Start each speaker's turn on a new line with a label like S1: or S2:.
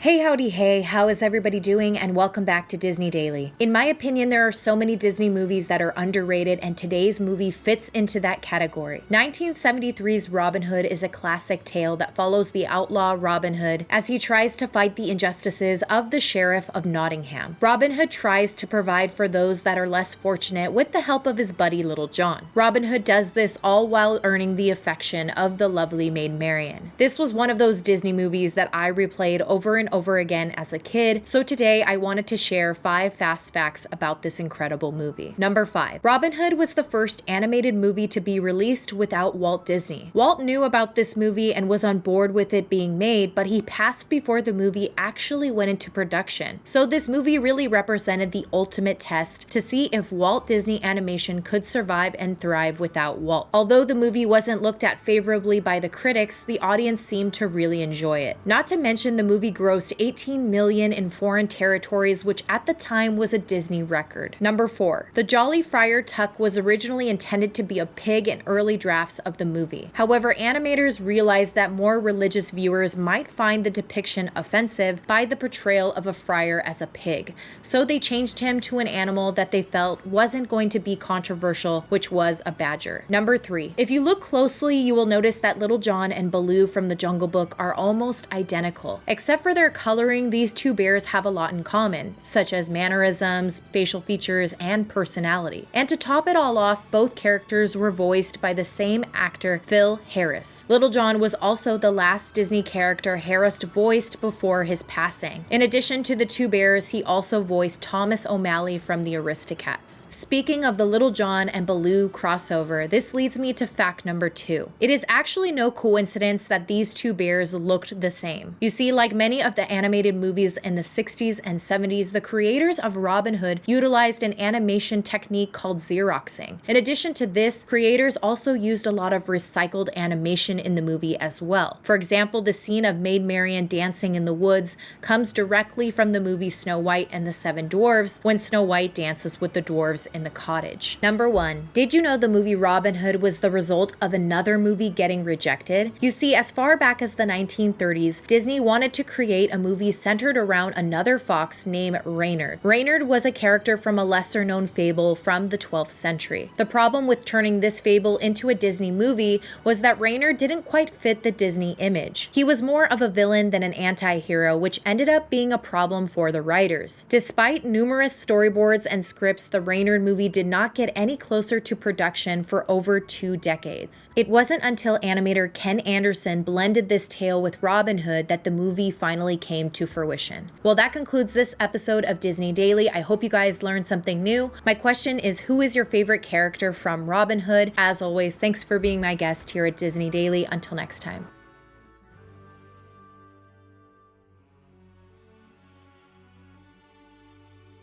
S1: Hey howdy hey, how is everybody doing, and welcome back to Disney Daily. In my opinion, there are so many Disney movies that are underrated, and today's movie fits into that category. 1973's Robin Hood is a classic tale that follows the outlaw Robin Hood as he tries to fight the injustices of the sheriff of Nottingham. Robin Hood tries to provide for those that are less fortunate with the help of his buddy Little John. Robin Hood does this all while earning the affection of the lovely maid Marian. This was one of those Disney movies that I replayed over and over again as a kid, so today I wanted to share 5 fast facts about this incredible movie. Number 5. Robin Hood was the first animated movie to be released without Walt Disney. Walt knew about this movie and was on board with it being made, but he passed before the movie actually went into production. So this movie really represented the ultimate test to see if Walt Disney Animation could survive and thrive without Walt. Although the movie wasn't looked at favorably by the critics, the audience seemed to really enjoy it. Not to mention the movie grossed 18 million in foreign territories, which at the time was a Disney record. Number 4. The Jolly Friar Tuck was originally intended to be a pig in early drafts of the movie. However, animators realized that more religious viewers might find the depiction offensive by the portrayal of a friar as a pig, so they changed him to an animal that they felt wasn't going to be controversial, which was a badger. Number 3. If you look closely, you will notice that Little John and Baloo from the Jungle Book are almost identical. Except for their coloring, these two bears have a lot in common, such as mannerisms, facial features, and personality. And to top it all off, both characters were voiced by the same actor, Phil Harris. Little John was also the last Disney character Harris voiced before his passing. In addition to the two bears, he also voiced Thomas O'Malley from the Aristocats. Speaking of the Little John and Baloo crossover, this leads me to fact number 2. It is actually no coincidence that these two bears looked the same. You see, like many of the animated movies in the 60s and 70s, the creators of Robin Hood utilized an animation technique called Xeroxing. In addition to this, creators also used a lot of recycled animation in the movie as well. For example, the scene of Maid Marian dancing in the woods comes directly from the movie Snow White and the Seven Dwarfs, when Snow White dances with the dwarves in the cottage. Number 1. Did you know the movie Robin Hood was the result of another movie getting rejected? You see, as far back as the 1930s, Disney wanted to create a movie centered around another fox named Reynard. Reynard was a character from a lesser-known fable from the 12th century. The problem with turning this fable into a Disney movie was that Reynard didn't quite fit the Disney image. He was more of a villain than an anti-hero, which ended up being a problem for the writers. Despite numerous storyboards and scripts, the Reynard movie did not get any closer to production for over 2 decades. It wasn't until animator Ken Anderson blended this tale with Robin Hood that the movie finally came to fruition. Well, that concludes this episode of Disney Daily. I hope you guys learned something new. My question is, who is your favorite character from Robin Hood? As always, thanks for being my guest here at Disney Daily. Until next time.